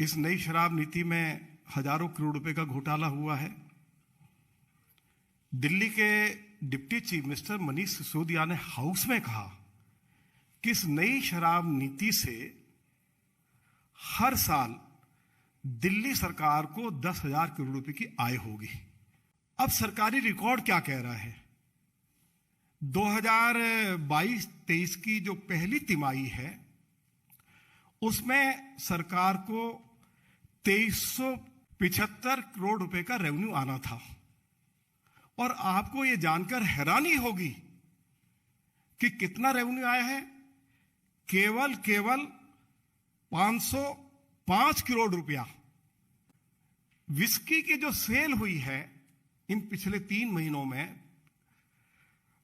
इस नई शराब नीति में हजारों करोड़ रुपए का घोटाला हुआ है। दिल्ली के deputy chief minister Manish Sisodia ने हाउस में कहा कि इस नई शराब नीति से हर साल दिल्ली सरकार को 10,000 करोड़ रुपए की आय होगी। अब सरकारी रिकॉर्ड क्या कह रहा है? 2022-23 की जो पहली तिमाही है उसमें सरकार को 2375 करोड़ रुपए का रेवेन्यू आना था। और आपको यह जानकर हैरानी होगी कि कितना रेवेन्यू आया है। केवल 505 करोड़ रुपया। विस्की की जो सेल हुई है इन पिछले 3 महीनों में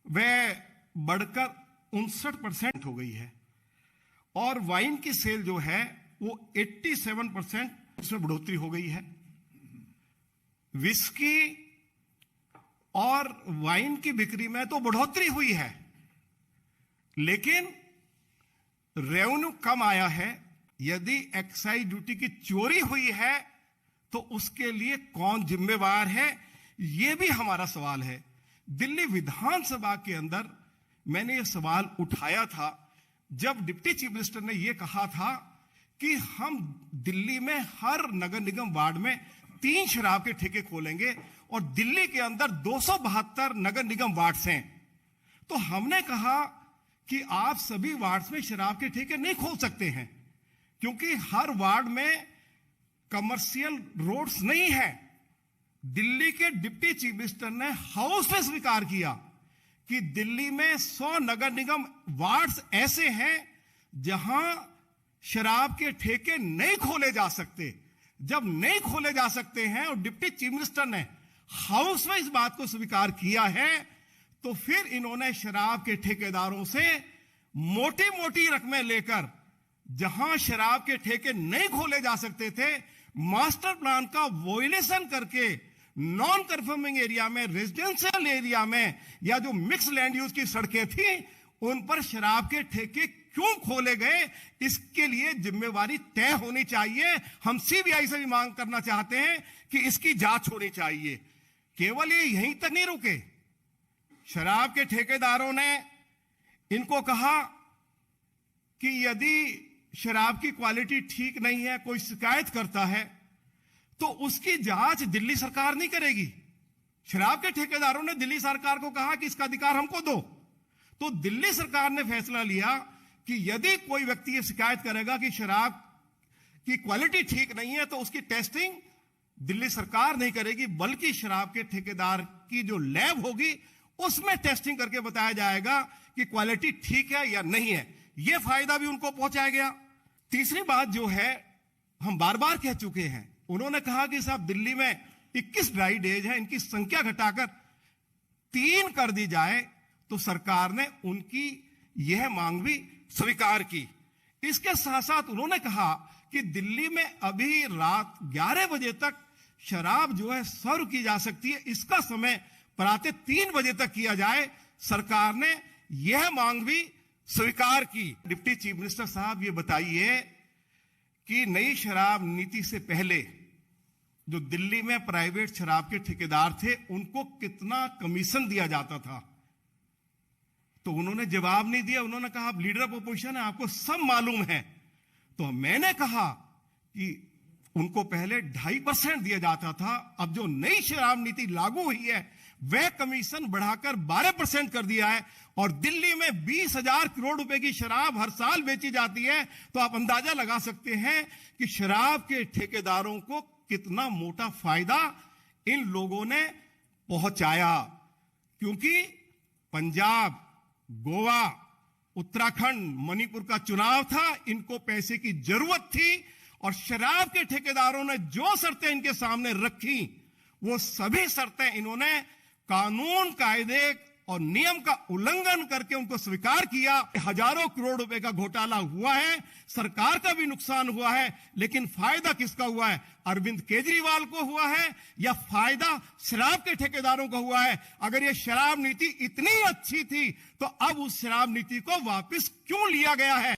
वह बढ़कर 59% हो गई है और वाइन की सेल जो है वो 87% उसमें बढ़ोतरी हो गई है। विस्की और वाइन की बिक्री में तो बढ़ोतरी हुई है, लेकिन रेवेन्यू कम आया है। यदि एक्साइज ड्यूटी की चोरी हुई है तो उसके लिए कौन जिम्मेवार है, यह भी हमारा सवाल है। दिल्ली विधानसभा के अंदर मैंने यह सवाल उठाया था जब डिप्टी चीफ मिनिस्टर ने यह कहा था कि हम दिल्ली में हर नगर निगम वार्ड में 3 शराब के ठेके खोलेंगे और दिल्ली के अंदर 272 नगर निगम वार्ड्स हैं। तो हमने कहा कि आप सभी वार्ड्स में शराब के ठेके नहीं खोल सकते हैं क्योंकि हर वार्ड में कमर्शियल रोड्स नहीं है। दिल्ली के डिप्टी चीफ मिनिस्टर ने हाउस में स्वीकार किया कि दिल्ली में 100 नगर निगम वार्ड्स ऐसे हैं जहां शराब के ठेके नहीं खोले जा सकते। जब नहीं खोले जा सकते हैं और डिप्टी चीफ मिनिस्टर ने हाउस में इस बात को स्वीकार किया है तो फिर इन्होंने शराब के ठेकेदारों से मोटी मोटी रकमें लेकर जहां शराब के ठेके नहीं खोले जा सकते थे, मास्टर प्लान का वोलेशन करके नॉन कंफर्मिंग एरिया में, रेजिडेंशियल एरिया में या जो मिक्स लैंड यूज की सड़कें थी उन पर शराब के ठेके क्यों खोले गए, इसके लिए जिम्मेवारी तय होनी चाहिए। हम सीबीआई से भी मांग करना चाहते हैं कि इसकी जांच होनी चाहिए। केवल ये यहीं तक नहीं रुके, शराब के ठेकेदारों ने इनको कहा कि यदि शराब की क्वालिटी ठीक नहीं है, कोई शिकायत करता है तो उसकी जांच दिल्ली सरकार नहीं करेगी। शराब के ठेकेदारों ने दिल्ली सरकार को कहा कि इसका अधिकार हमको दो। तो दिल्ली सरकार ने फैसला लिया कि यदि कोई व्यक्ति ये शिकायत करेगा कि शराब की क्वालिटी ठीक नहीं है तो उसकी टेस्टिंग दिल्ली सरकार नहीं करेगी, बल्कि शराब के ठेकेदार की जो लैब होगी उसमें टेस्टिंग करके बताया जाएगा कि क्वालिटी ठीक है या नहीं है। यह फायदा भी उनको पहुंचाया गया। तीसरी बात जो है, हम बार बार कह चुके हैं, उन्होंने कहा कि साहब दिल्ली में 21 ड्राई डेज है, इनकी संख्या घटाकर 3 कर दी जाए। तो सरकार ने उनकी यह मांग भी स्वीकार की। इसके साथ साथ उन्होंने कहा कि दिल्ली में अभी रात 11 बजे तक शराब जो है सर्व की जा सकती है, इसका समय प्रातः 3 बजे तक किया जाए। सरकार ने यह मांग भी स्वीकार की। डिप्टी चीफ मिनिस्टर साहब ये बताइए कि नई शराब नीति से पहले जो दिल्ली में प्राइवेट शराब के ठेकेदार थे उनको कितना कमीशन दिया जाता था? तो उन्होंने जवाब नहीं दिया। उन्होंने कहा आप लीडर ऑफ अपोजिशन है, आपको सब मालूम है। तो मैंने कहा कि उनको पहले 2.5% दिया जाता था, अब जो नई शराब नीति लागू हुई है वह कमीशन बढ़ाकर 12% कर दिया है और दिल्ली में 20,000 करोड़ रुपए की शराब हर साल बेची जाती है। तो आप अंदाजा लगा सकते हैं कि शराब के ठेकेदारों को कितना मोटा फायदा इन लोगों ने पहुंचाया। क्योंकि पंजाब, गोवा, उत्तराखंड, मणिपुर का चुनाव था, इनको पैसे की जरूरत थी और शराब के ठेकेदारों ने जो शर्तें इनके सामने रखी वो सभी शर्तें इन्होंने कानून, कायदे और नियम का उल्लंघन करके उनको स्वीकार किया। हजारों करोड़ रुपए का घोटाला हुआ है, सरकार का भी नुकसान हुआ है, लेकिन फायदा किसका हुआ है? अरविंद केजरीवाल को हुआ है या फायदा शराब के ठेकेदारों को हुआ है? अगर ये शराब नीति इतनी अच्छी थी तो अब उस शराब नीति को वापस क्यों लिया गया है?